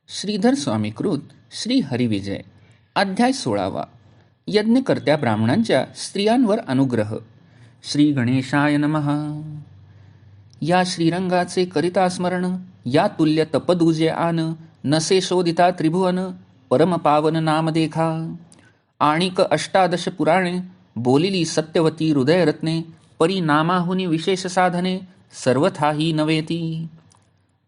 श्रीधर स्वामीकृत श्री हरिविजय अध्याय 16. यज्ञकर्त्या ब्राह्मणांच्या स्त्रियांवर अनुग्रह. श्री गणेशाय नमः. या श्रीरंगाचे करिता स्मरण, या तुल्य तपदूजे आन, नसे शोधिता त्रिभुवन, परमपावन नाम देखा. आणिक 18 पुराणे, बोलिली सत्यवती हृदयरत्ने, परी नामाहुनी विशेष साधने, सर्वथाही नवेती.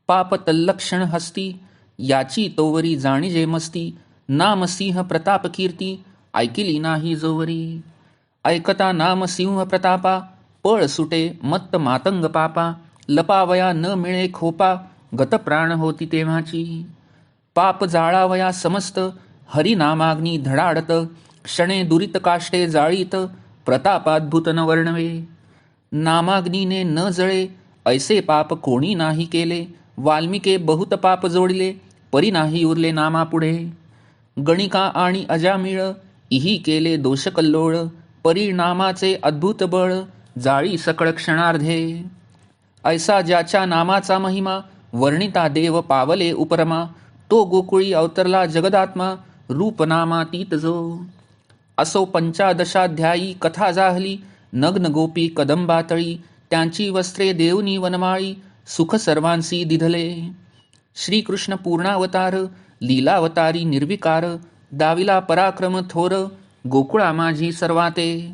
पाप तल्लक्षण हस्ती, याची तोवरी जाणीजे मस्ती, नाम सिंह प्रताप कीर्ती, ऐकिली नाही जोवरी. ऐकता नाम सिंह प्रतापा, पळ सुटे मत्त मातंग पापा, लपावया न मिळे खोपा, गत प्राण होती तेव्हाची. पाप जाळावया समस्त, हरिनामाग्नी धडाडत, क्षणे दुरित काष्टे जाळीत, प्रतापाद्भुत न वर्णवे. नामाग्नीने न जळे, ऐसे पाप कोणी नाही केले, वाल्मिके बहुत पाप जोडिले, परी नाही उरले नामापुढे. गणिका आणि अजामिळ, इही केले दोष कल्लोळ, परिणामाचे अद्भुत बळ, जाळी सकळ क्षणार्धे. ऐसा ज्याच्या नामाचा महिमा, वर्णिता देव पावले उपरमा, तो गोकुळी अवतरला जगदात्मा, रूपनामातीत जो. असो 15 कथा जाहली, नग्न गोपी कदंबातळी, त्यांची वस्त्रे देवनी वनमाळी, सुख सर्वांसी दिधले. श्रीकृष्ण पूर्णावतार, लीलावतारी निर्विकार, दाविला पराक्रम थोर, गोकुळा माझी सर्वाते.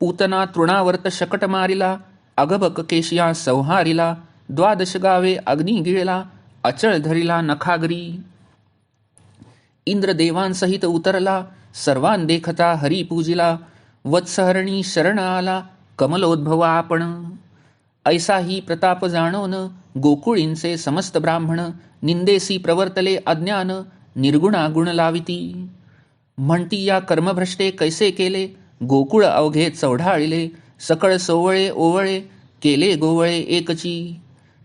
पूतना तृणावर्त शकट मारिला, अगबक केशिया संहारिला, 12 गावे अग्नी गिळला, अचळ धरिला नखागरी. इंद्रदेवांसहित उतरला, सर्वान देखता हरी पूजिला, वत्सहरणी शरण आला, कमलोद्भव आपण. ऐसा ही प्रताप जाणवून, गोकुळींचे समस्त ब्राह्मण, निंदेसी प्रवर्तले अज्ञान, निर्गुणा गुण लाविती. म्हणती या कर्मभ्रष्टे कैसे केले, गोकुळ अवघे चौढाळिले, सकळ सोवळे ओवळे, केले गोवळे एकची.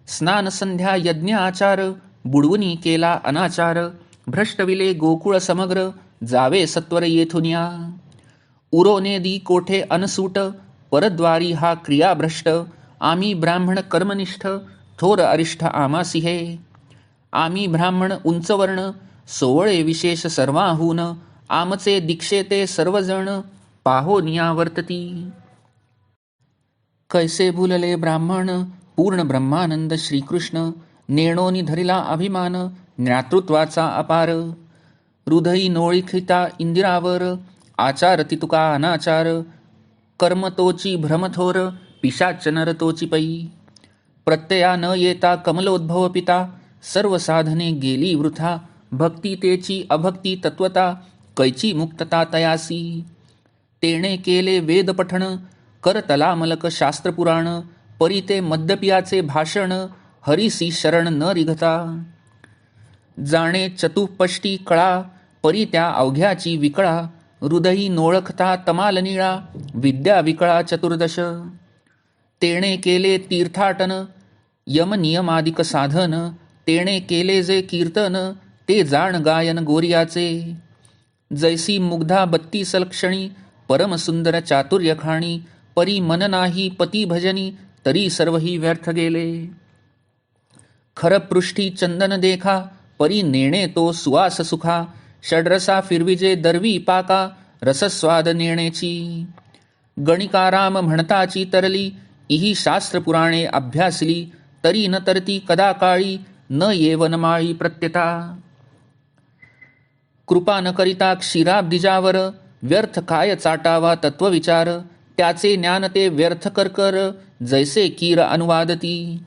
स्नान संध्या यज्ञ आचार, बुडवुनी केला अनाचार, भ्रष्टविले गोकुळ समग्र, जावे सत्वर येथुन्या. उरोने दी कोठे अनसूट, परद्वारी हा क्रियाभ्रष्ट, आम्ही ब्राह्मण कर्मनिष्ठ, थोर अरिष्ठ आमासी हे. आम्ही ब्राह्मण उंचवर्ण, सोवळे विशेष सर्वाहून, आमचे दीक्षेते सर्वजण, पाहोनिया वर्तती. कैसे भुलले ब्राह्मण, पूर्ण ब्रह्मानंद श्रीकृष्ण, नेणोनी धरिला अभिमान, ज्ञातृत्वाचा अपार. हृदयी नोळिखिता इंदिरावर, आचार तितुका अनाचार, कर्म तोची भ्रमथोर, पिशाच नर तोची पै. प्रत्यया न येता कमलोद्भव पिता, सर्व साधने गेली वृथा, भक्ती तेची अभक्ती तत्वता, कैची मुक्तता तयासी. तेणे केले वेद पठण, करतला मलक शास्त्रपुराण, परी ते मद्यपियाचे भाषण, हरिसी शरण न रिघता. जाणे चतुष्पष्टी कळा, परी त्या अवघ्याची विकळा, हृदयी नोळखता तमाल निळा, विद्या विकळा 14. तेणे केले तीर्थाटन, यम नियमादिक साधन, तेणे केले जे कीर्तन, ते जाण गायन गोरियाचे. जैसी मुग्धा 32 लक्षणी, परमसुंदर चातुर्य खाणी, परी मन नाही पती भजनी, तरी सर्वही व्यर्थ गेले. खरपृष्ठी चंदन देखा, परी नेणे तो सुवास सुखा, षड्रसा फिरविजे दर्वी पाका, रसस्वाद नेणेची. गणिकाराम म्हणताची तरली, इही शास्त्र पुराणे अभ्यासली, तरी न तरती कदा काळी, न येवन माळी प्रत्यता. कृपा न करिता क्षीराब्दिजावर, व्यर्थ काय चाटावा तत्वविचार, त्याचे ज्ञान ते व्यर्थ करकर, जैसे कीर अनुवादती.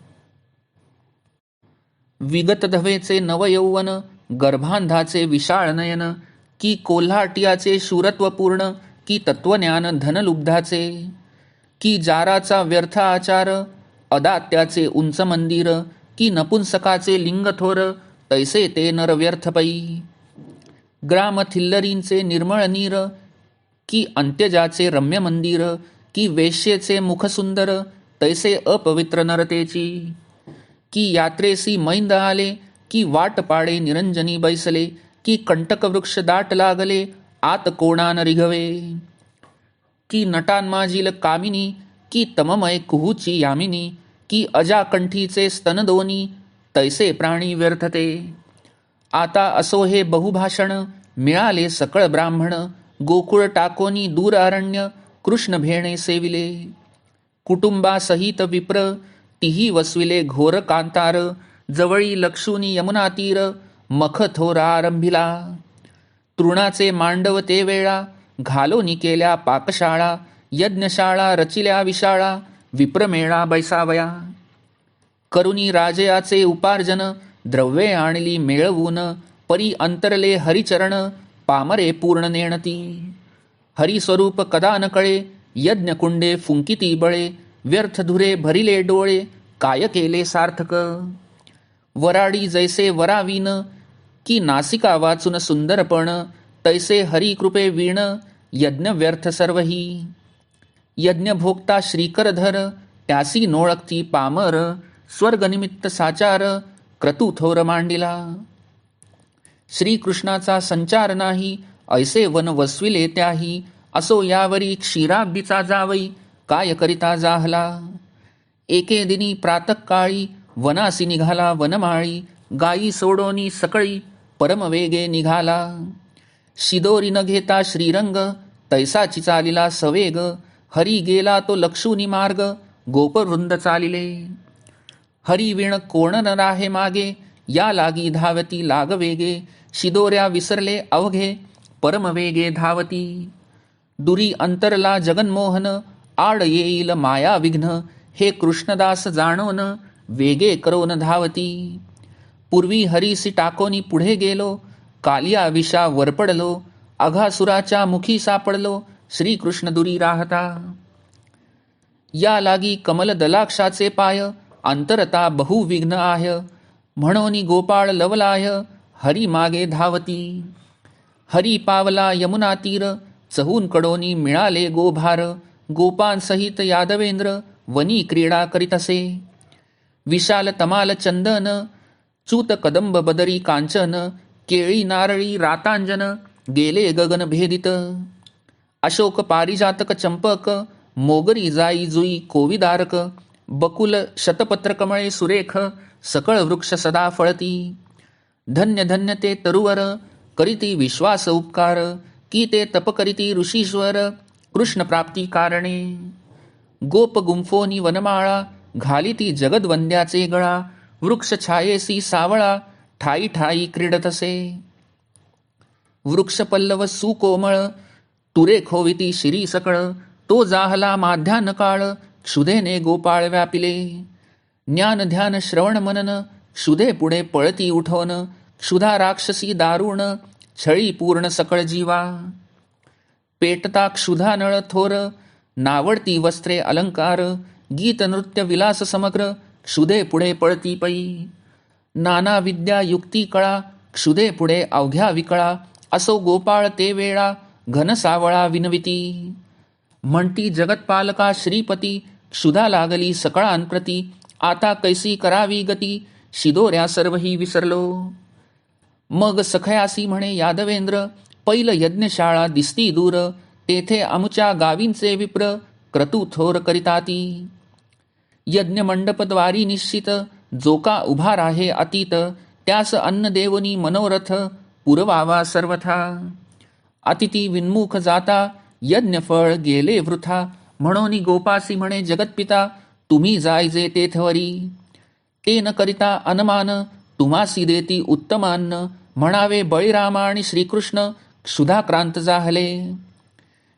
विगत धवेचे नवयौवन, गर्भांधाचे विशाळ नयन, की कोल्हाटियाचे शूरत्व पूर्ण, की तत्वज्ञान धनलुब्धाचे. की जाराचा व्यर्थ आचार, अदात्याचे उंच मंदिर, की नपुंसकाचे लिंग थोर, तैसे ते नर व्यर्थ पै. ग्राम थिल्लरींचे निर्मळ नीर, की अंत्यजाचे रम्य मंदिर, की वेश्येचे मुख सुंदर, तैसे अपवित्र नरतेची. की यात्रेसी मैंद आले, की वाट पाडे निरंजनी बैसले, की कंटक वृक्ष दाट लागले, आत कोणान रिघवे. की नटांमाजील कामिनी, की तममय कुहूची यामिनी, की अजाकंठीचे स्तन दोनी, तैसे प्राणी व्यर्थते. आता असो हे बहुभाषण, मिळाले सकळ ब्राह्मण. गोकुळ टाकोनी दूर अरण्य, कृष्ण भेणे सेविले. कुटुंबासहित विप्र, तिही वसविले घोर कांतार. जवळी लक्षुनी यमुना तीर, मख थोरा आरंभिला. तृणाचे मांडव ते वेळा, घालोनी केल्या पाकशाळा. यज्ञशाळा रचिल्या विशाळा, विप्रमेळा बैसावया. करुणी राजयाचे उपार्जन, द्रव्ये आणली मेळवून. परी अंतरले हरिचरण, पामरे पूर्ण नेणती. हरिस्वरूप कदा न कळे, यज्ञकुंडे फुंकिती बळे. व्यर्थ धुरे भरिले डोळे, काय केले सार्थक. वराडी जैसे वरावीन, की नासिका वाचून सुंदरपण. तैसे हरिकृपे वीण, यज्ञ व्यर्थ सर्वही. यज्ञभोक्ता श्रीकरधर, त्यासी नोळखती पामर. स्वर्गनिमित्त साचार, क्रतू थोर मांडिला. श्रीकृष्णाचा संचार नाही, ऐसे वन वसविले त्याही. असो यावरी क्षीराब्दीचा जावई, काय करिता जाहला. एके दिनी प्रातःकाळी, वनासी निघाला वनमाळी. गायी सोडोनी सकळी, परमवेगे निघाला. शिदोरी न घेता श्रीरंग, तैसाची चालिला सवेग. हरी गेला तो लक्षुनी मार्ग, गोपवृंद चालिले. हरी विण कोण न राहे मागे, या लागी धावती लागवेगे. शिदोऱ्या विसरले अवघे, परमवेगे धावती. दुरी अंतरला जगन्मोहन, आड येईल माया विघ्न. हे कृष्णदास जाणोन, वेगे करोन धावती. पूर्वी हरीसी टाकोनी पुढे गेलो, कालिया विषा वरपडलो. अघासुराच्या मुखी सापडलो, श्रीकृष्ण दुरी राहता. या लागी कमल दलाक्षाचे पाय, अंतरता बहुविघ्न आय. म्हणोनी गोपाळ लवलाय, हरी मागे धावती. हरी पावला यमुना तीर, चहून कडोनी मिळाले गोभार. गोपांसहित यादवेंद्र, वनी क्रीडा करीतसे. विशाल तमाल चंदन, च्यूत कदंब बदरी कांचन. केळी नारळी रातांजन, गेले गगन भेदित. अशोक पारिजातक चंपक, मोगरी जाई जुई कोविदारक. बकुल शतपत्र कमळे सुरेख, सकळ वृक्ष सदा फळती. धन्य धन्य ते तरुवर, करीती विश्वास उपकार. की ते तप करीती ऋषीश्वर, कृष्ण प्राप्ती कारणे. गोप गुंफोनी वनमाळा, घालिती जगदवंद्याचे गळा. वृक्ष छायेसी सावळा, ठाई ठाई क्रीडतसे. वृक्ष पल्लव सुकोमळ, तुरे खोविती शिरी सकळ. तो जाहला माध्यान काळ, क्षुधेने गोपाळ व्यापिले. ज्ञान ध्यान श्रवण मनन, क्षुधे पुढे पळती उठवण. क्षुधा राक्षसी दारुण, छळी पूर्ण सकळ जीवा. पेटता क्षुधा नळ थोर, नावडती वस्त्रे अलंकार. गीत नृत्य विलास समग्र, क्षुधे पुढे पळती पै. नाना विद्या युक्ती कळा, क्षुधे पुढे अवघ्या विकळा. असो गोपाळ ते वेळा, घन सावळा विनविती. म्हणती जगतपालका श्रीपती, क्षुधा लागली सकळांप्रती. आता कैसी करावी गती, शिदोऱ्या सर्वही विसरलो. मग सखयासी म्हणे यादवेंद्र, पैल यज्ञशाळा दिसती दूर. तेथे आमच्या गावींचे विप्र, क्रतू थोर करिताती. यज्ञमंडपद्वारी निश्चित, जो का उभा राहे अतीत. त्यास अन्न देवनी मनोरथ, पुरवावा सर्वथा. अतिथी विन्मुख जाता, यज्ञफळ गेले वृथा. म्हणोनी गोपासी म्हणे जगतपिता, तुम्ही जायजे तेथवरी. ते न करिता अनमान, तुम्हासी देती उत्तमान्न. म्हणावे बळीरामा आणि श्रीकृष्ण, क्षुधाक्रांत जाहले.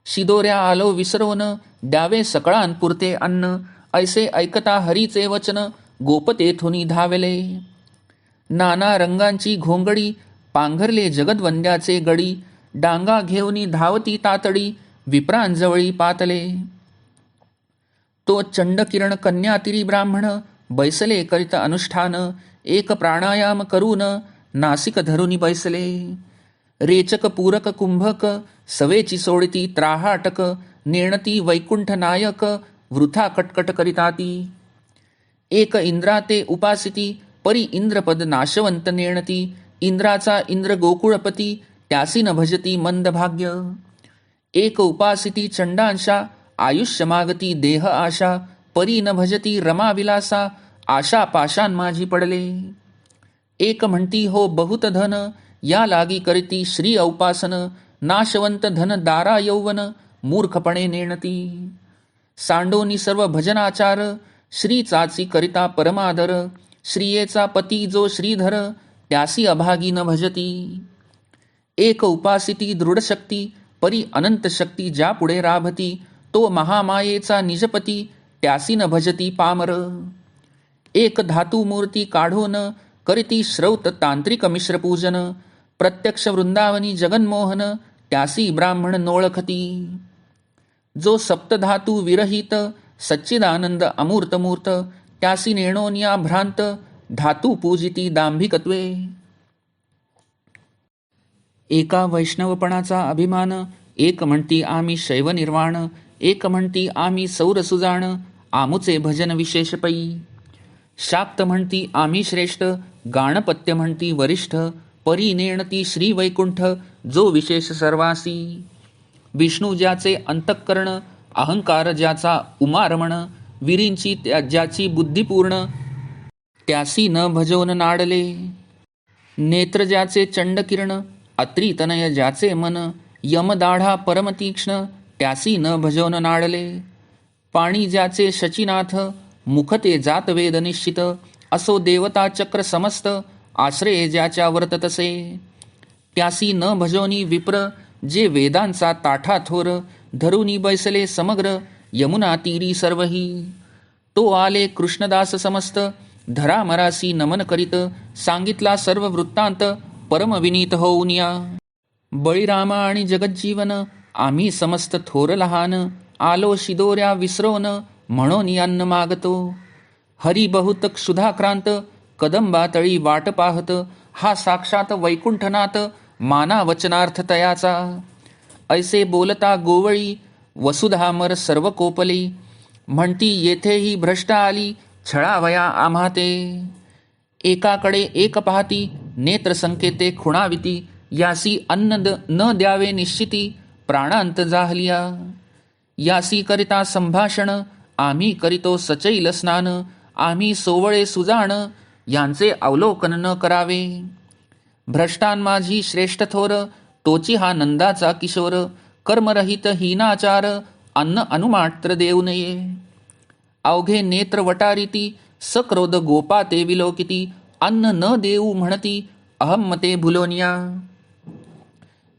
शिदोऱ्या आलो विसरवून, द्यावे सकळांपुरते अन्न. ऐसे ऐकता हरीचे वचन, गोप तेथुनी धावले. नाना रंगांची घोंगडी, पांघरले जगदवंद्याचे गडी. डांगा घेऊनी धावती तातडी, विप्रांजवळी पातले. तो चंडकिरण कन्यातिरी ब्राह्मण, बैसले करीत अनुष्ठान. एक प्राणायाम करून, नासिक धरुनी बैसले. रेचक पूरक कुंभक, सवेची सोडती त्राहाटक. नेणती वैकुंठ नायक, वृथा कटकट करिताती. एक इंद्रा ते उपासिती, परी इंद्रपद नाशवंत नेणती. इंद्राचा इंद्र गोकुळपती, त्यासी न भजती मंद भाग्य. एक उपासिती चंडांशा, आयुष्य मागती देह आशा. परी न भजती रमा विलासा, आशा पाशान माझी पडले. एक म्हणती हो बहुत धन, या लागी करीती श्री औपासन, नाशवंत धन दारा यौवन, मूर्खपणे नेणती. सांडोनी सर्व भजनाचार, श्री चाची करिता परमादर, श्रियेचा पती जो श्रीधर, त्यासी अभागी न भजती. एक उपासिती दृढ शक्ती, परी अनंत शक्ती ज्या पुढे राभती, तो महामायेचा निजपती, त्यासी न भजती पामर. एक धातू मूर्ती काढून, करीती श्रौत तांत्रिक मिश्र पूजन, प्रत्यक्ष वृंदावनी जगन्मोहन, त्यासी ब्राह्मण नोळखती. जो सप्तधातू विरहित, सच्चिदानंद अमूर्त मूर्त, त्यासी नेणोनिया भ्रांत, धातू पूजिती दांभिकत्वे. एका वैष्णवपणाचा अभिमान, एक म्हणती आम्ही शैव निर्वाण, एक म्हणती आम्ही सौर सुजाण, आमुचे भजन विशेष पै. शाक्त म्हणती आम्ही श्रेष्ठ, गाणपत्य म्हणती वरिष्ठ, परी नेणती श्री वैकुंठ, जो विशेष सर्वासी. विष्णू ज्याचे अंतःकरण, अहंकार ज्याचा उमारमण, विरींची ज्याची बुद्धिपूर्ण, त्यासी न भजोन नाडले. नेत्र ज्याचे चंडकिरण, अत्रितनय ज्याचे मन, यमदाढा परमतीक्ष्ण, त्यासी न भजोन नाडले. पाणी ज्याचे शचीनाथ, मुखते जात वेद निश्चित, असो देवता चक्र समस्त, आश्रये ज्याच्या वर्ततसे. त्यासी न भजोनी विप्र, जे वेदांचा ताठा थोर, धरुनी बैसले समग्र, यमुना तीरी सर्वही. तो आले कृष्णदास समस्त, धरा मरासी नमन करीत, सांगितला सर्व वृत्तांत, परम विनीत होऊन या. बळीरामा आणि जगज्जीवन, आम्ही समस्त थोर लहान, आलो शिदोऱ्या विसरोन, म्हणून अन्न मागतो. हरी बहुत क्षुधाक्रांत, कदंबातळी वाट पाहत, हा साक्षात वैकुंठनाथ, माना वचनार्थ तयाचा. ऐसे बोलता गोवळी, वसुधा मर सर्व कोपली, म्हणती येथेही भ्रष्ट आली, छळावया आम्हा ते. एकाकडे एक पाहती, नेत्र संकेते खुणाविती, यासी अन्न न द्यावे निश्चिती, प्राणांत जाहलिया. यासी करिता संभाषण, आम्ही करीतो सचैल स्नान, आम्ही सोवळे सुजाण, यांचे अवलोकन न करावे. भ्रष्टान माझी श्रेष्ठ थोर, तोची हा नंदाचा किशोर, कर्मरहित हीनाचार, अन्न अनुमात्र देऊ नये. अवघे नेत्र वटारिती, सक्रोध गोपा ते विलोकिती, अन्न न देऊ म्हणती, अहम्मते भुलोनिया.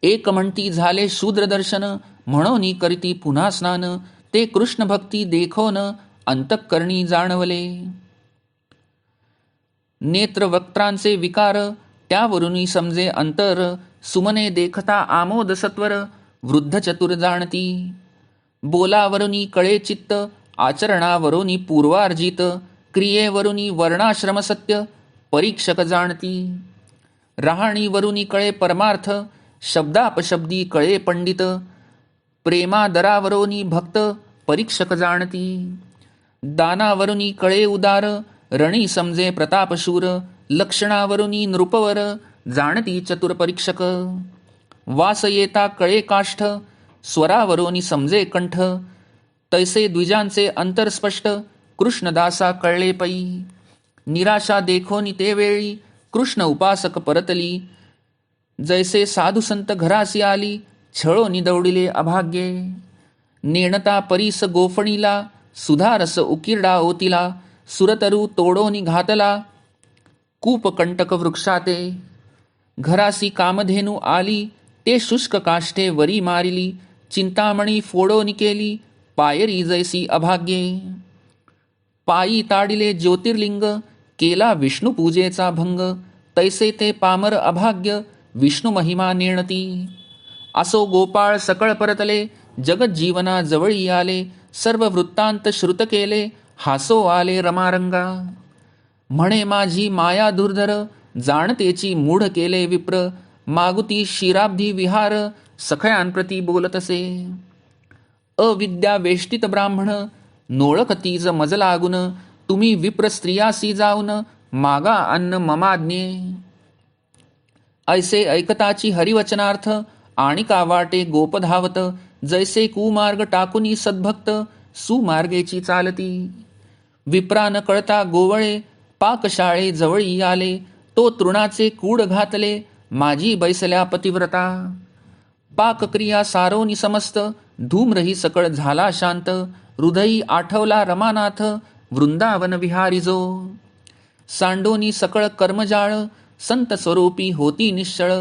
एक म्हणती झाले शूद्र दर्शन, म्हणून करीती पुन्हा स्नान, ते कृष्ण भक्ती देखोन, अंतःकरणी जाणवले. नेत्र वक्त्रांचे विकार, त्यावरून समजे अंतर, सुमने देखता आमोद सत्वर, वृद्ध चतुर जाणती. बोलावरुनी कळे चित्त, आचरणावरुनी पूर्वार्जित, क्रियेवरुनी वर्णाश्रम सत्य, परीक्षक जाणती. राहणीवरुनी कळे परमार्थ, शब्दापशब्दी कळे पंडित, प्रेमादरावरोनी भक्त, परीक्षक जाणती. दानावरुनी कळे उदार, रणी समजे प्रतापशूर, लक्षणावरुनी नृपवर, जाणती चतुर परीक्षक. वास येता कळे काष्ठ, स्वरावरोनी समजे कंठ, तैसे द्विजांचे अंतर स्पष्ट, कृष्णदासा कळले पै. निराशा देखोनी ते वेळी, कृष्ण उपासक परतली, जैसे साधू संत घरासी आली, छळोनी दौडिले अभाग्ये. नेणता परीस गोफणीला, सुधारस उकिरडा ओतिला, सुरतरू तोडोनी घातला, कूपकंटक वृक्षाते. घरासी कामधेनू आली, ते शुष्क काष्ठे वरी मारिली, चिंतामणी फोडोनी केली, पायरी जैसी अभाग्ये. पायी ताडिले ज्योतिर्लिंग, केला विष्णू पूजेचा भंग, तैसे ते पामर अभाग्य, विष्णू महिमा नेणती. असो गोपाळ सकळ परतले, जगत जीवना जवळी आले, सर्व वृत्तांत श्रुत केले, हासो आले रमारंगा. म्हणे माझी माया दुर्धर, जाणतेची मूढ केले विप्र, मागुती शिराब्धी विहार, सखयांप्रती बोलतसे. अविद्या वेष्टित ब्राह्मण, नोळखतीज मज लागून, तुम्ही विप्र स्त्रियासी जाऊन, मागा अन्न ममाज्ञे. ऐसे ऐकताची हरिवचनार्थ, आणि का वाटे गोप धावत, जैसे कुमार्ग टाकुनी सद्भक्त, सुमार्गेची चालती. विप्रा न कळता गोवळे, पाकशाळे जवळी आले, तो तृणाचे कूड घातले माझी बैसल्या पतिव्रता. पाकक्रिया सारोनी समस्त धूम्रही सकळ झाला शांत. हृदयी आठवला रमानाथ वृंदावन विहारिजो. सांडोनी सकळ कर्मजाळ संत स्वरूपी होती निश्चळ.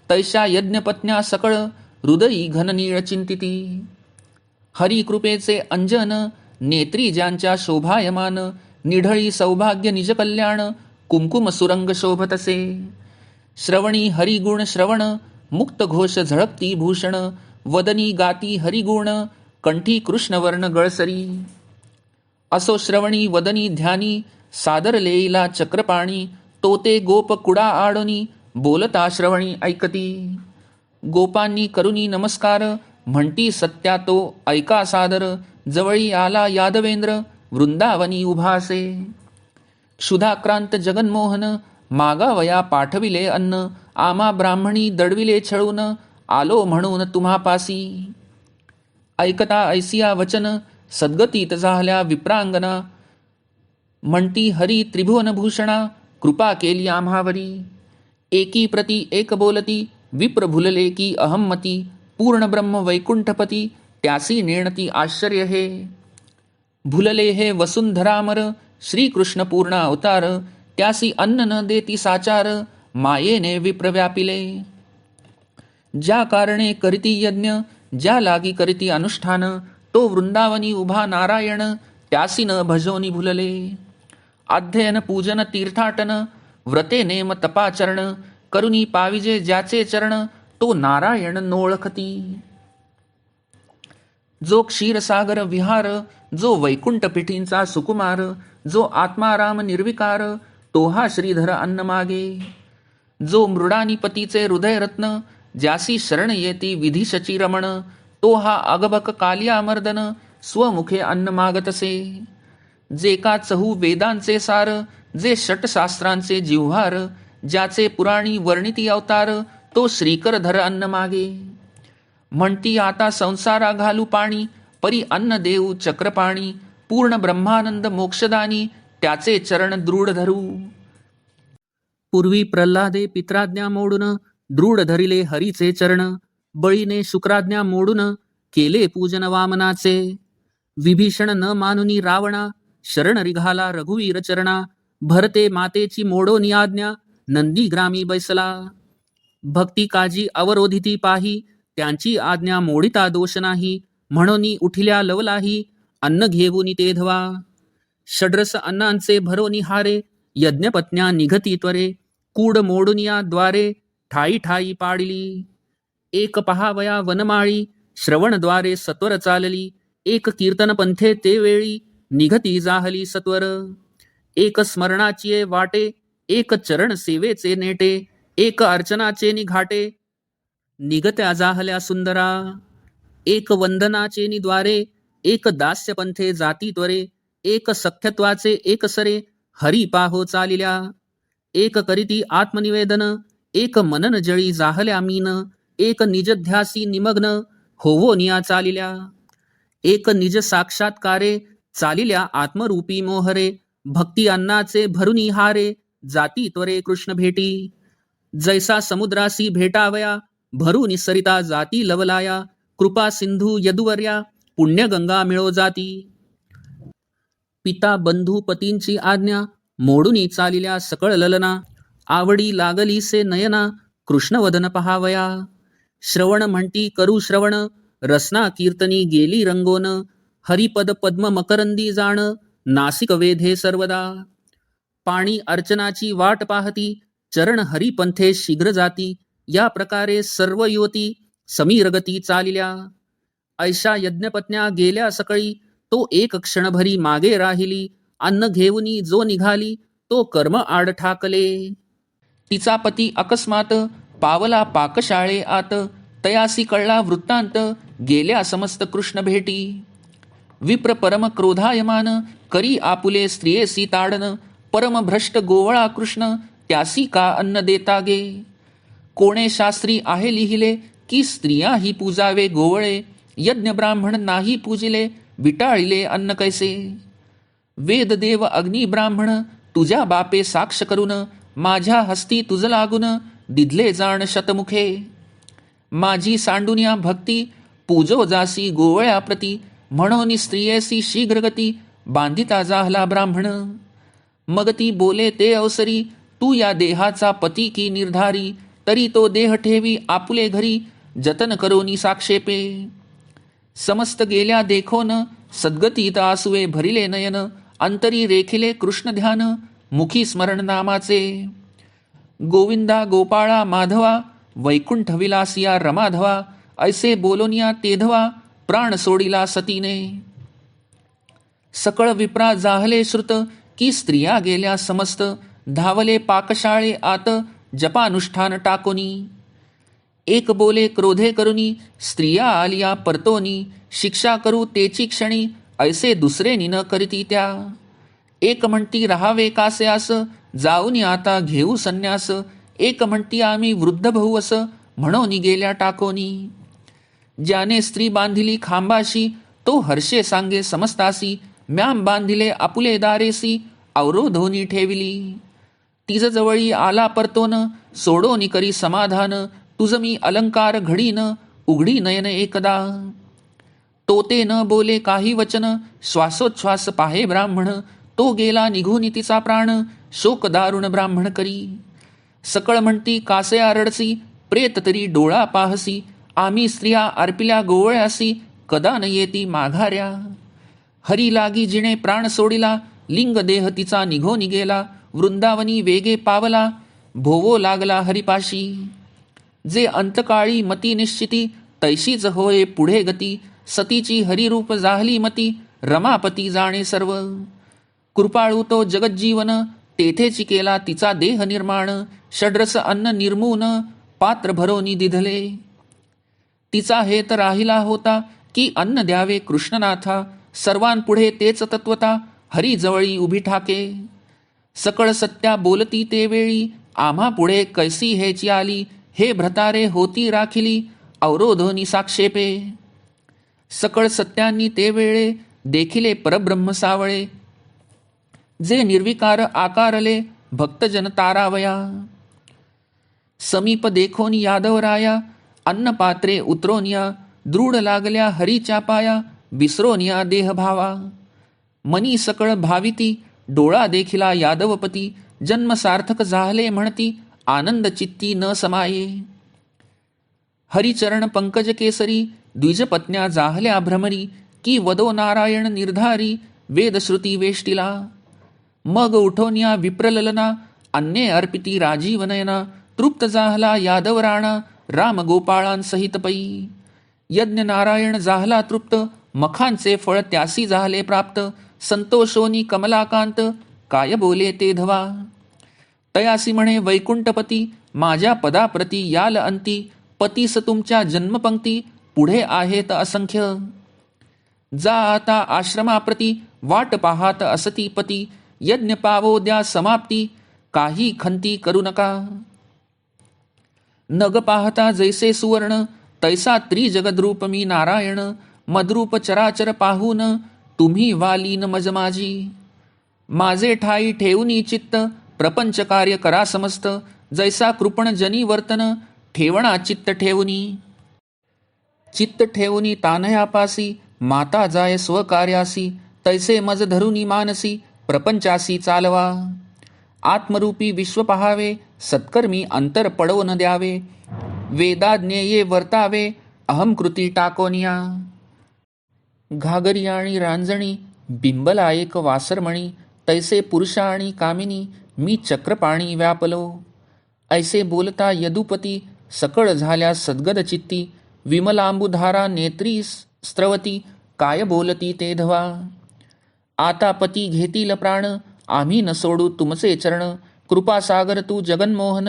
तैशा यज्ञपत्न्या सकळ हृदयी घननीळ चिंतिती. हरिकृपेचे अंजन नेत्री ज्यांच्या शोभायमान. निढळी सौभाग्य निज कल्याण कुंकुम सुरंग शोभतसे. श्रवणी हरिगुण श्रवण मुक्त घोष झळकती भूषण. वदनी गाती हरिगुण कंठी कृष्णवर्ण गळसरी. असो श्रवणी वदनी ध्यानी सादर लेईला चक्रपाणी. तोते गोप कुडा आडोनी बोलता श्रवणी ऐकती. गोपांनी करुनी नमस्कार म्हणती सत्या तो ऐका सादर. जवळी आला यादवेंद्र वृंदावनी उभासे. क्षुधाक्रांत जगन्मोहन मागावया पाठविले अन्न. आम्हा ब्राह्मणी दडविले छळून आलो म्हणून तुम्हापासी. ऐकता ऐसिया वचन सद्गतीत झाल्या विप्रांगना. म्हणती हरी त्रिभुवनभूषणा कृपा केली आम्हावरी. एकी प्रती एक बोलती विप्र भुलले की अहम्मती. पूर्ण ब्रह्म वैकुंठपती त्यासी नेणती आश्चर्य हे. भुलले हे वसुंधरामर श्रीकृष्ण पूर्ण अवतार. त्यासी अन्न न देती साचार मायेने विप्र व्यापिले. ज्या कारणे करीती यज्ञ ज्या लागी करीती अनुष्ठान. तो वृंदावनी उभा नारायण त्यासी न भजोनी भुलले. अध्ययन पूजन तीर्थाटन व्रते नेम तपाचरण. करुनी पाविजे ज्याचे चरण तो नारायण नोळखती. जो क्षीरसागर विहार जो वैकुंठ पिठींचा सुकुमार. जो आत्माराम निर्विकार तो हा श्रीधर अन्न मागे. जो मृडानीपतीचे हृदयरत्न ज्यासी शरण येती विधीशची रमण. तो हा अगबक कालियामर्दन स्वमुखे अन्न मागतसे. जे का चहू वेदांचे सार जे षटशास्त्रांचे जिव्हार. ज्याचे पुराणी वर्णिती अवतार तो श्रीकरधर अन्न मागे. म्हणती आता संसारा घालू पाणी परी अन्न देऊ चक्रपाणी. पूर्ण ब्रह्मानंद मोक्षदानी त्याचे चरण दृढ धरू. पूर्वी प्रल्हादे पित्राज्ञा मोडून दृढ धरिले हरीचे चरण. बळीने शुक्राज्ञा मोडून केले पूजन वामनाचे. विभीषण न मानुनी रावणा शरण रिघाला रघुवीर चरणा. भरते मातेची मोडोनी आज्ञा नंदी ग्रामी बैसला. भक्ती काजी अवरोधिती पाही त्यांची आज्ञा मोडिता दोष नाही. म्हणोनी उठिल्या लवलाही अन्न घेऊनी ते धवा. षड्रस अन्नांचे भरोनी हारे यज्ञपत्न्या निघती त्वरे. कूड मोडुनिया द्वारे ठाई ठाई पाडिली. एक पहावया वनमाळी श्रवणद्वारे सत्वर चालली. एक कीर्तन पंथे ते वेळी निघती जाहली सत्वर. एक स्मरणाची वाटे एक चरण सेवेचे नेटे. एक अर्चनाचे निघाटे निघत्या जाहल्या सुंदरा. एक वंदनाचे निद्वारे एक दास्य पंथे जाती त्वरे. एक सख्यत्वाचे एक सरे हरी पाहो चालिल्या. एक करीती आत्मनिवेदन एक मनन जळी जाहल्या मीन. एक निजध्यासी निमग्न होवो निया चालिल्या. एक निज साक्षात्कारे चालिल्या आत्मरूपी मोहरे. भक्ती अन्नाचे भरुनी हारे जाती त्वरे कृष्ण भेटी. जैसा समुद्रासी भेटावया भरून सरिता जाती लवलाया. कृपा सिंधू यदुवर्या पुण्यगंगा मिळो जाती. पिता बंधू पतींची आज्ञा मोडूनी चालिल्या सकळ ललना. आवडी लागली से नयना कृष्णवदन पहावया. श्रवण म्हणती करू श्रवण रसना कीर्तनी गेली रंगोन. हरिपद पद्म मकरंदी जाण नासिक वेधे सर्वदा. पाणी अर्चनाची वाट पाहती चरण हरिपंथे शीघ्र जाती. या प्रकारे सर्व युवती समीरगती चालिल्या. ऐशा यज्ञपत्न्या गेल्या सकळी तो एक क्षणभरी मागे राहिली. अन्न घेऊनी जो निघाली तो कर्म आड ठाकले. तिचा पती अकस्मात पावला पाकशाळे आत. तयासी कळला वृत्तांत गेल्या समस्त कृष्ण भेटी. विप्र परम क्रोधायमान करी आपुले स्त्रियेसी ताडन. परम भ्रष्ट गोवळा कृष्ण त्यासी का अन्न देता गे. कोणे शास्त्री आहे लिहिले की स्त्रियाही पूजावे गोवळे. यज्ञ ब्राह्मण नाही पूजिले विटाळिले अन्न कैसे. वेद देव अग्नी ब्राह्मण तुझ्या बापे साक्ष करून माझ्या हस्ती तुझ लागून दिधले जाण शतमुखे. माझी सांडुनिया भक्ती पूजो जासी गोवळ्या प्रती. म्हणून स्त्रियेसी शीघ्रगती बांधिता जाहला ब्राह्मण. मग ती बोले ते अवसरी तू या देहाचा पती की निर्धारी. तरी तो देह ठेवी आपुले घरी जतन करोनी साक्षेपे. समस्त गेल्या देखोन सद्गतीत आसुवे भरिले नयन. अंतरी रेखिले कृष्ण ध्यान मुखी स्मरण नामाचे. गोविंदा गोपाळा माधवा वैकुंठ विलासिया रमाधवा. ऐसे बोलोनिया तेधवा प्राण सोडिला सतीने. सकळ विप्रा जाहले श्रुत की स्त्रिया गेल्या समस्त. धावले पाकशाळे आत जपानुष्ठान टाकोनी. एक बोले क्रोधे करुनी स्त्रिया आलिया परतोनी. शिक्षा करू तेची क्षणी ऐसे दुसरे न करीती त्या. एक म्हणती राहावे कासेयास जाऊनी आता घेऊ संन्यास. एक म्हणती आम्ही वृद्ध भाऊस म्हणून गेल्या टाकोनी. ज्याने स्त्री बांधिली खांबाशी तो हर्षे सांगे समस्तासी. म्याम बांधिले आपुले दारेसी अवरोधोनी ठेविली. तिज जवळी आला परतोन सोडोनी करी समाधान. तुझ मी अलंकार घडीन उघडी नयन एकदा. तोते न बोले काही वचन श्वासोच्छ्वास पाहे ब्राह्मण. तो गेला निघून तिचा प्राण शोक दारुण ब्राह्मण करी. सकळ म्हणती कासया रडसी प्रेत तरी डोळा पाहसी. आम्ही स्त्रिया अर्पिल्या गोवळ्यासी कदा न येती माघाऱ्या. हरी लागी जिणे प्राण सोडिला लिंग देह तिचा निघोनी गेला. वृंदावनी वेगे पावला भोवो लागला हरिपाशी. जे अंतकाळी मती निश्चिती तैशीच होय पुढे गती. सतीची हरिरूप जाहली मती रमापती जाणे सर्व. कृपाळू तो जगज्जीवन तेथेची केला तिचा देह निर्माण. षड्रस अन्न निर्मून पात्र भरोनी दिधले. तिचा हेत राहिला होता की अन्न द्यावे कृष्णनाथा. सर्वांपुढे तेच तत्वता हरिजवळी उभी ठाके. सकळ सत्या बोलती ते वेळी आम्हा पुढे कैसी हेची आली. हे भ्रतारे होती राखिली अवरोधोनी साक्षेपे. सकळ सत्यांनी ते वेळे देखिले परब्रह्म सावळे. जे निर्विकार आकारले भक्तजन तारावया. समीप देखोन यादवराया अन्नपात्रे उतरोनिया. दृढ लागल्या हरीच्या पाया विसरोनिया देहभावा. मनी सकळ भाविती डोळा देखिला यादवपती. जन्म सार्थक झाले म्हणती आनंद चित्ती न समाये. हरिचरण पंकज केसरी द्विजपत्न्या जाहल्या भ्रमरी. की वदो नारायण निर्धारी वेदश्रुती वेष्टिला. मग उठोन्या विप्रललना अन्ये अर्पिती राजीवनयना. तृप्त जाहला यादव राणा राम गोपाळांसहित पै. यज्ञ नारायण जाहला तृप्त मखांचे फळ त्यासी झाले प्राप्त. संतोषोनी कमलाकांत काय बोले ते धवा. तयासी म्हणे वैकुंठपती माझ्या पदाप्रती याल अंती. पतीस तुमच्या जन्मपंक्ती पुढे आहेत असंख्य. जा आता आश्रमाप्रती वाट पाहात असती पती. यज्ञ पावो द्या समाप्ती काही खंती करू नका. नग पाहता जैसे सुवर्ण तैसा त्रिजगद्रूप मी नारायण. मद्रूप चराचर पाहून तुम्ही वालीन मज माझी. माझे ठाई ठेवूनी चित्त प्रपंच कार्य करा समस्त. जैसा कृपण जनी वर्तन ठेवणा चित्त ठेवूनी. चित्त ठेवूनी तानयापासी माता जाय स्वकार्यासी. तैसे मज धरुनी मानसी प्रपंचासी चालवा. आत्मरूपी विश्व पहावे सत्कर्मी अंतर पडो न द्यावे. वेदाज्ञेये वर्तावे अहंकृती टाकोनिया. घागरी आणि रांजणी बिंबला एक वासरमणी. तैसे पुरुषा आणि कामिनी मी चक्रपाणी व्यापलो. ऐसे बोलता यदुपती सकळ झाल्या सद्गद चित्ती. विमलांबुधारा नेत्री स्त्रवती काय बोलती ते धवा. आता पती घेतील प्राण आम्ही न सोडू तुमचे चरण. कृपासागर तू जगन्मोहन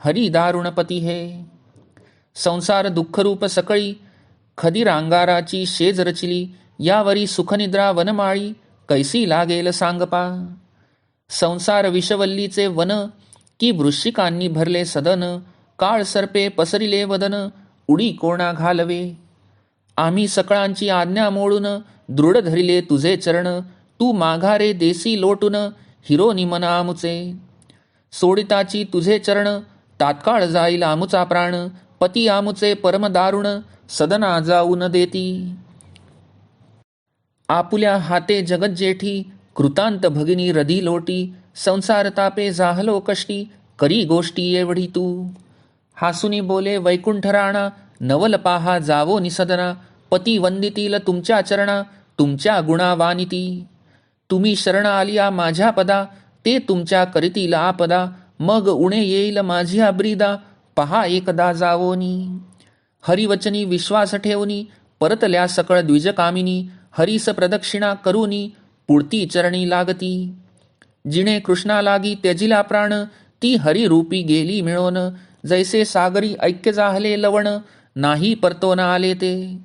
हरी दारुणपती हे. संसार दुःखरूप सकळी खदिरांगाराची शेज रचिली. यावरी सुखनिद्रा वनमाळी कैसी लागेल सांगपा. संसार विषवल्लीचे वन की वृश्चिकांनी भरले सदन. काळ सर्पे पसरिले वदन उडी कोणा घालवे. आम्ही सकळांची आज्ञा मोडून दृढ धरिले तुझे चरण. तू माघारे देसी लोटून हिरो निमना आमुचे. सोडिताची तुझे चरण, तात्काळ जाईल आमुचा प्राण. पती आमुचे परम दारुण, सदना जाऊ न देती. आपुल्या हाते जगत जेठी, कृतांत भगिनी रधी लोटी. संसार तापे जाहलो कष्टी, करी गोष्टी एवढी तू. हासुनी बोले वैकुंठ राणा, नवल पाहा जावो निसदना. पती वंदितील तुमच्या चरणा, तुमच्या गुणावानिती. तुम्ही शरण आलिया माझ्या पदा, ते तुमच्या करीतील आपदा. मग उणे येईल माझी अब्रिदा, पहा एकदा जावोनी. हरिवचनी विश्वास ठेवनी, परतल्या सकळ द्विजकामिनी. हरीस प्रदक्षिणा करुनी, पुढती चरणी लागती. जिने कृष्णा लागी त्यजिला प्राण, ती हरिरूपी गेली मिळवण. जैसे सागरी ऐक्य जाहले लवण, नाही परतो न आले ते.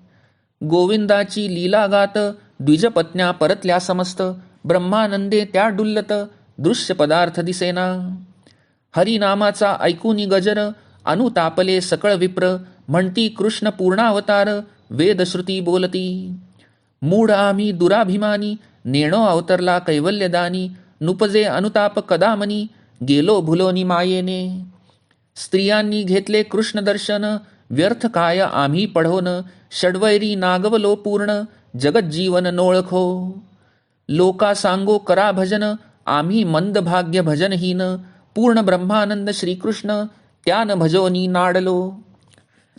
गोविंदाची लीला गात, द्विजपत्न्या परतल्या समस्त. ब्रह्मानंदे त्या डुल्लत, दृश्य पदार्थ दिसेना. हरिनामाचा ऐकूनी गजर, अनुतापले सकळ विप्र. म्हणती कृष्ण पूर्णावतार, वेदश्रुती बोलती. मूढ आम्ही दुराभिमानी, नेणो अवतरला कैवल्यदानी. नुपजे अनुताप कदामनी, गेलो भुलोनी मायेने. स्त्रियांनी घेतले कृष्ण दर्शन, व्यर्थ काय आम्ही पढोन. षड्वैरी नागवलो पूर्ण, जगज्जीवन नोळखो. लोका सांगो करा भजन, आम्ही मंद भाग्य भजनहीन. पूर्ण ब्रह्मानंद श्रीकृष्ण, त्यान भजोनी नाडलो.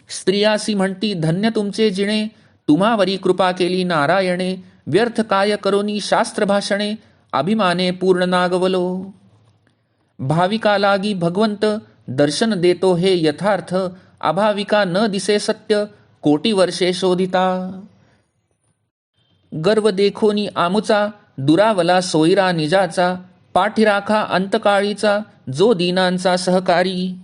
स्त्रियासी म्हणती धन्य तुमचे जिणे, तुम्हावरी कृपा केली नारायणे. व्यर्थ काय करोनी शास्त्र भाषणे, अभिमाने पूर्ण नागवलो. भाविका लागी भगवंत, दर्शन देतो हे यथार्थ. अभाविका न दिसे सत्य, कोटी वर्षे शोधिता. गर्व देखोनी आमुचा, दुरावला सोयरा निजाचा. पाठीराखा अंतकाळीचा, जो दीनांचा सहकारी.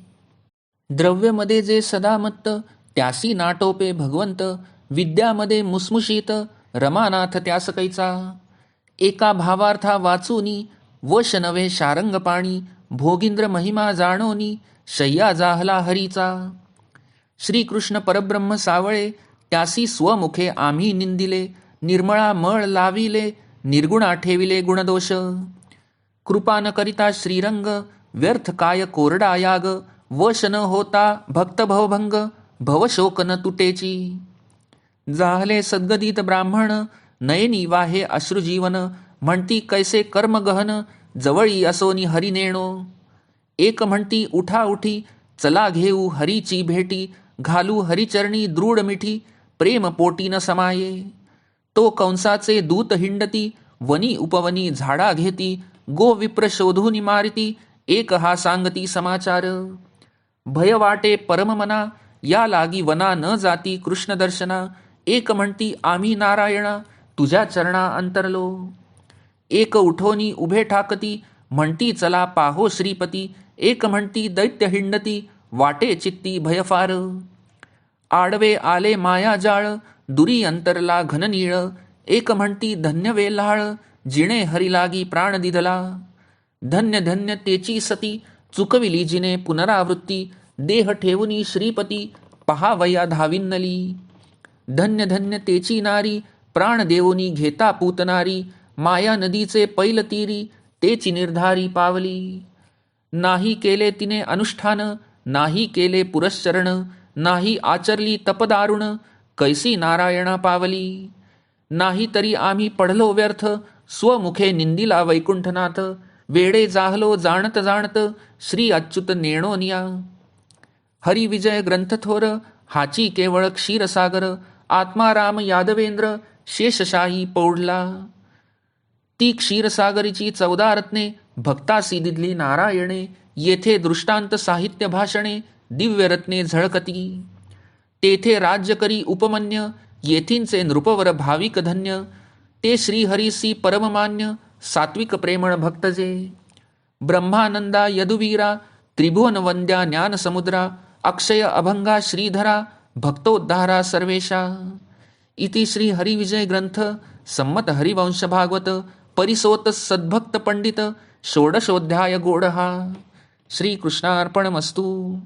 द्रव्यमध्ये जे सदा मत्त, त्यासी नाटोपे भगवंत. विद्यामध्ये मुसमुशीत, रमानाथ त्यास कैचा. एका भावार्था वाचूनी, वश नव्हे शारंग पाणी. भोगींद्र महिमा जाणोनी, शय्या जाहला हरीचा. श्रीकृष्ण परब्रह्म सावळे, त्यासी स्वमुखे आम्ही निंदिले. निर्मळा मळ लाविले, निर्गुणा ठेविले गुणदोष. कृपा न करिता श्रीरंग, व्यर्थ काय कोरडा याग. वश न होता भक्त भवभंग, भवशोक न तुटेची. जाहले सद्गदित ब्राह्मण, नयनी वाहे अश्रुजीवन. म्हणती कैसे कर्म गहन, जवळी असोनी हरिनेणो. एक म्हणती उठा उठी, चला घेऊ हरीची भेटी. घालू हरिचरणी दृढ मिठी, प्रेम पोटी न समाये. तो कंसाचे दूत हिंडती, वनी उपवनी झाडा घेती. गो विप्र शोधून मारिती, एक हा सांगती समाचार. भय वाटे परम मना, या लागी वना न जाती कृष्ण दर्शना. एक म्हणती आम्ही नारायणा, तुझ्या चरणा अंतरलो. एक उठोनी उभे ठाकती, म्हणती चला पाहो श्रीपती. एक म्हणती दैत्य हिंडती, वाटे चित्ती भयफार. आडवे आले माया जाळ, दुरी अंतरला घननीळ. एक म्हणती धन्य वेल्हाळ, जिणे हरी लागी प्राण दिधला. धन्य धन्य तेची सती, चुकविली जिने पुनरावृत्ती. देह ठेवुनी श्रीपती, पहावया धाविन्नली. धन्य धन्य तेची नारी, प्राण देवुनी घेता पूतनारी. माया नदीचे पैल तीरी, तेची निर्धारी पावली. नाही केले तिने अनुष्ठान, नाही केले पुरश्चरण. नाही आचरली तपदारुण, कैसी नारायणा पावली. नाही तरी आम्ही पढलो व्यर्थ, स्वमुखे निंदिला वैकुंठनाथ. वेडे जाहलो जाणत जाणत, श्री अच्युत नेणोनिया. हरिविजय ग्रंथ थोर, हाची केवळ क्षीरसागर. आत्माराम यादवेंद्र, शेषशाही पौढला. ती क्षीरसागरीची 14 रत्ने, भक्तासी दिदली नारायणे. येथे दृष्टांत साहित्य भाषणे, दिव्य रत्ने झळकती. तेथे राज्य करी उपमन्य, येथींचे नृपवर भाविक धन्य. ते श्रीहरीसी परममान्य, सात्विक प्रेमळ भक्तजे. ब्रह्मानंदा यदुवीरा, त्रिभुवन वंद्या ज्ञानसमुद्रा. अक्षय अभंगा श्रीधरा, भक्तोद्धारा सर्वेशा. इति श्री हरिविजय ग्रंथ सम्मत हरिवंश भागवत परिसोत सद्भक्त पंडित षोडशोध्याय गोडहा. श्रीकृष्णार्पणमस्तु.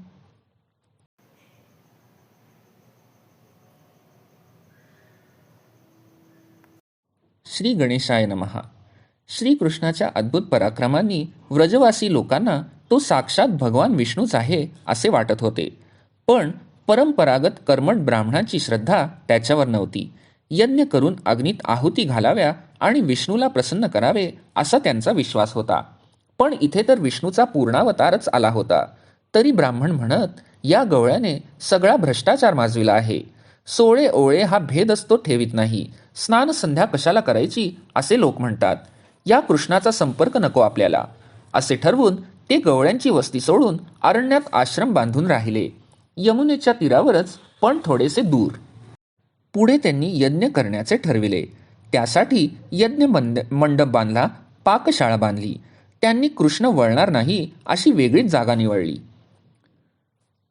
श्री गणेशाय नमः. श्रीकृष्णाच्या अद्भुत पराक्रमांनी व्रजवासी लोकांना तो साक्षात भगवान विष्णूच आहे असे वाटत होते. पण परंपरागत कर्मठ ब्राह्मणांची श्रद्धा त्याच्यावर नव्हती. यज्ञ करून अग्नीत आहुती घालाव्या आणि विष्णूला प्रसन्न करावे असा त्यांचा विश्वास होता. पण इथे तर विष्णूचा पूर्णावतारच आला होता. तरी ब्राह्मण म्हणत, या गवळ्याने सगळा भ्रष्टाचार माजविला आहे. सोळे ओळे हा भेदच तो ठेवीत नाही. स्नान संध्या कशाला करायची असे लोक म्हणतात. या कृष्णाचा संपर्क नको आपल्याला असे ठरवून ते गवळ्यांची वस्ती सोडून अरण्यात आश्रम बांधून राहिले. यमुनेच्या तीरावरच, पण थोडेसे दूर. पुढे त्यांनी यज्ञ करण्याचे ठरविले. त्यासाठी यज्ञ मंडप बांधला, पाकशाळा बांधली. त्यांनी कृष्ण वळणार नाही अशी वेगळीच जागा निवडली.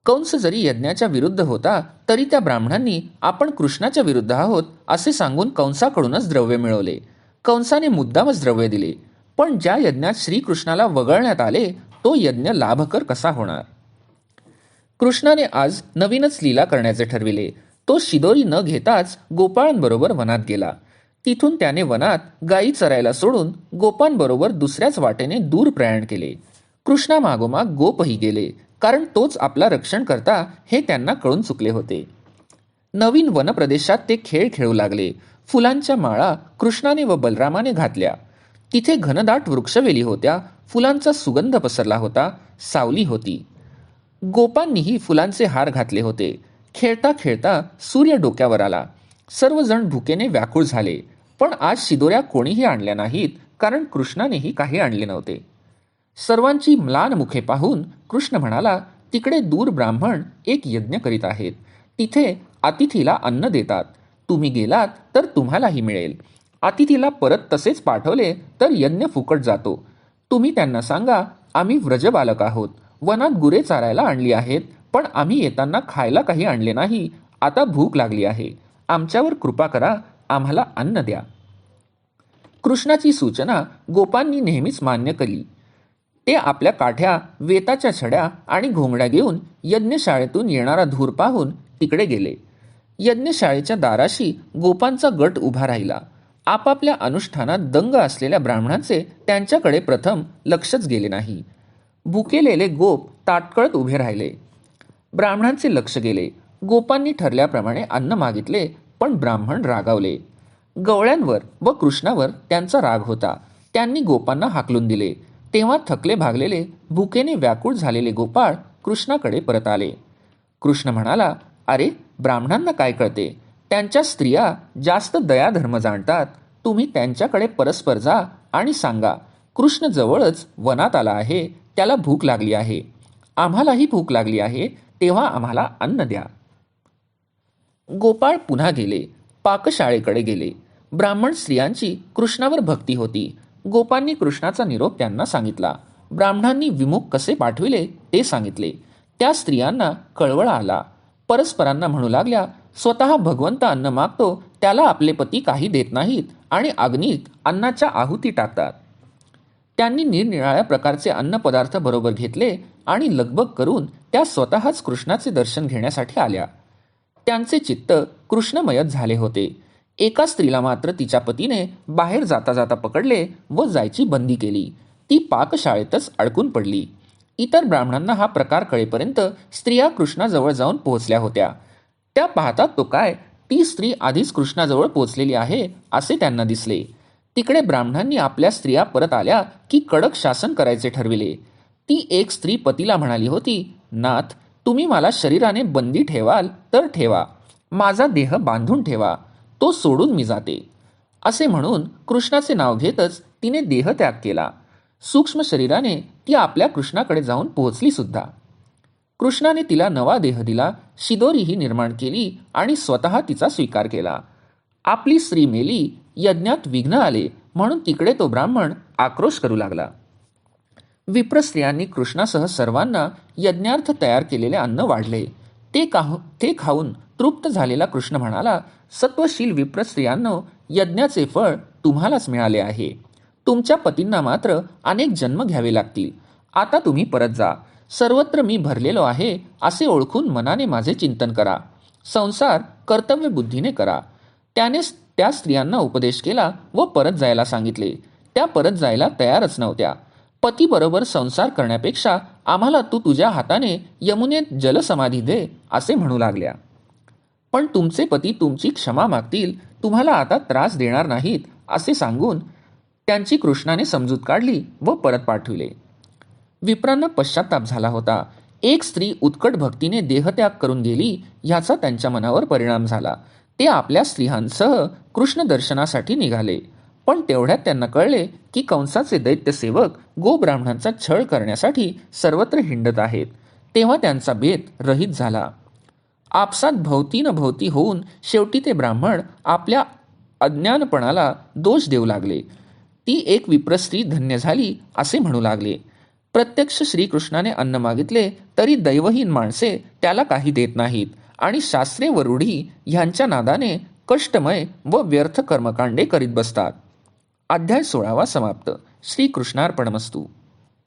कंस जरी यज्ञाच्या विरुद्ध होता तरी त्या ब्राह्मणांनी आपण कृष्णाच्या विरुद्ध आहोत असे सांगून कंसाकडूनच द्रव्य मिळवले. कंसाने मुद्दामच द्रव्य दिले. पण ज्या यज्ञात श्रीकृष्णाला वगळण्यात आले तो यज्ञ लाभकर कसा होणार? कृष्णाने आज नवीनच लीला करण्याचे ठरविले. तो शिदोरी न घेताच गोपाळांबरोबर वनात गेला. तिथून त्याने वनात गायी चरायला सोडून गोपांबरोबर दुसऱ्याच वाटेने दूर प्रयाण केले. कृष्णामागोमाग गोपही गेले, कारण तोच आपला रक्षण करता हे त्यांना कळून चुकले होते. नवीन वनप्रदेशात ते खेळ खेळू लागले. फुलांच्या माळा कृष्णाने व बलरामाने घातल्या. तिथे घनदाट वृक्षवेली होत्या. फुलांचा सुगंध पसरला होता. सावली होती. गोपांनीही फुलांचे हार घातले होते. खेळता खेळता सूर्य डोक्यावर आला. सर्वजण भुकेने व्याकुळ झाले. पण आज शिदोऱ्या कोणीही आणल्या नाहीत, कारण कृष्णानेही काही आणले नव्हते. सर्वांची म्लान मुखे पाहून कृष्ण म्हणाला, तिकडे दूर ब्राह्मण एक यज्ञ करीत आहेत. तिथे अतिथीला अन्न देतात. तुम्ही गेलात तर तुम्हालाही मिळेल. अतिथीला परत तसेच पाठवले तर यज्ञ फुकट जातो. तुम्ही त्यांना सांगा, आम्ही व्रजबालक आहोत. वनात गुरे चारायला आणली आहेत, पण आम्ही येताना खायला काही आणले नाही. आता भूक लागली आहे. आमच्यावर कृपा करा, आम्हाला अन्न द्या. कृष्णाची सूचना गोपांनी नेहमीच मान्य केली. ते आपल्या काठ्या, वेताच्या छड्या आणि घोंगड्या घेऊन यज्ञशाळेतून येणारा धूर पाहून तिकडे गेले. यज्ञशाळेच्या दाराशी गोपांचा गट उभा राहिला. आपापल्या अनुष्ठानात दंग असलेल्या ब्राह्मणांचे त्यांच्याकडे प्रथम लक्षच गेले नाही. भुकेलेले गोप ताटकळत उभे राहिले. ब्राह्मणांचे लक्ष गेले. गोपांनी ठरल्याप्रमाणे अन्न मागितले, पण ब्राह्मण रागावले. गवळ्यांवर व कृष्णावर त्यांचा राग होता. त्यांनी गोपांना हाकलून दिले. तेव्हा थकले भागलेले, भुकेने व्याकुळ झालेले गोपाळ कृष्णाकडे परत आले. कृष्ण म्हणाला, अरे, ब्राह्मणांना काय कळते? त्यांच्या स्त्रिया जास्त दयाधर्म जाणतात. तुम्ही त्यांच्याकडे परस्पर जा आणि सांगा, कृष्ण जवळच वनात आला आहे. त्याला भूक लागली आहे. आम्हालाही भूक लागली आहे. तेव्हा आम्हाला अन्न द्या. गोपाळ पुन्हा गेले. पाकशाळेकडे गेले. ब्राह्मण स्त्रियांची कृष्णावर भक्ती होती. गोपांनी कृष्णाचा निरोप त्यांना सांगितला. ब्राह्मणांनी विमुख कसे पाठविले ते सांगितले. त्या स्त्रियांना कळवळा आला. परस्परांना म्हणू लागल्या, स्वतः भगवंत अन्न मागतो, त्याला आपले पती काही देत नाहीत आणि अग्नीत अन्नाच्या आहुती टाकतात. त्यांनी निरनिराळ्या प्रकारचे अन्नपदार्थ बरोबर घेतले आणि लगबग करून त्या स्वतःच कृष्णाचे दर्शन घेण्यासाठी आल्या. त्यांचे चित्त कृष्णमयच झाले होते. एका स्त्रीला मात्र तिच्या पतीने बाहेर जाता जाता पकडले व जायची बंदी केली. ती पाकशाळेतच अडकून पडली. इतर ब्राह्मणांना हा प्रकार कळेपर्यंत स्त्रिया कृष्णाजवळ जाऊन पोहोचल्या होत्या. त्या पाहतात तो काय, ती स्त्री आधीच कृष्णाजवळ पोहोचलेली आहे असे त्यांना दिसले. तिकडे ब्राह्मणांनी आपल्या स्त्रिया परत आल्या की कडक शासन करायचे ठरविले. ती एक स्त्री पतीला म्हणाली होती, नाथ, तुम्ही मला शरीराने बंदी ठेवाल तर ठेवा, माझा देह बांधून ठेवा, तो सोडून मी जाते. असे म्हणून कृष्णाचे नाव घेतच तिने देहत्याग केला. सूक्ष्म शरीराने ती आपल्या कृष्णाकडे जाऊन पोहोचली सुद्धा. कृष्णाने तिला नवा देह दिला. शिदोरीही निर्माण केली आणि स्वतः तिचा स्वीकार केला. आपली स्त्री मेली, यज्ञात विघ्न आले म्हणून तिकडे तो ब्राह्मण आक्रोश करू लागला. विप्रस्त्रियांनी कृष्णासह सर्वांना यज्ञार्थ तयार केलेले अन्न वाढले. ते खाऊन तृप्त झालेला कृष्ण म्हणाला, सत्वशील विप्रस्त्रियांनो, यज्ञाचे फळ तुम्हालाच मिळाले आहे. तुमच्या पतींना मात्र अनेक जन्म घ्यावे लागतील. आता तुम्ही परत जा. सर्वत्र मी भरलेलो आहे असे ओळखून मनाने माझे चिंतन करा. संसार कर्तव्य बुद्धीने करा. त्याने त्या स्त्रियांना उपदेश केला व परत जायला सांगितले. त्या परत जायला तयारच नव्हत्या. पतीबरोबर संसार करण्यापेक्षा आम्हाला तू तुझ्या हाताने यमुनेत जलसमाधी दे असे म्हणू लागल्या. पण तुमचे पती तुमची क्षमा मागतील, तुम्हाला आता त्रास देणार नाहीत असे सांगून त्यांची कृष्णाने समजूत काढली व परत पाठविले. विप्रांना पश्चाताप झाला होता. एक स्त्री उत्कट भक्तीने देहत्याग करून गेली ह्याचा त्यांच्या मनावर परिणाम झाला. ते आपल्या स्त्रियांसह कृष्ण दर्शनासाठी निघाले. पण तेवढ्यात त्यांना कळले की कंसाचे दैत्यसेवक गोब्राह्मणांचा छळ करण्यासाठी सर्वत्र हिंडत आहेत. तेव्हा त्यांचा बेत रहित झाला. आपसात भोवती होऊन शेवटी ते ब्राह्मण आपल्या अज्ञानपणाला दोष देऊ लागले. ती एक विप्रस्त्री धन्य झाली असे म्हणू लागले. प्रत्यक्ष श्रीकृष्णाने अन्न मागितले तरी दैवहीन माणसे त्याला काही देत नाहीत आणि शास्त्रे व रूढी ह्यांच्या नादाने कष्टमय व व्यर्थ कर्मकांडे करीत बसतात. अध्याय 16 समाप्त. श्रीकृष्णार्पणमस्तु.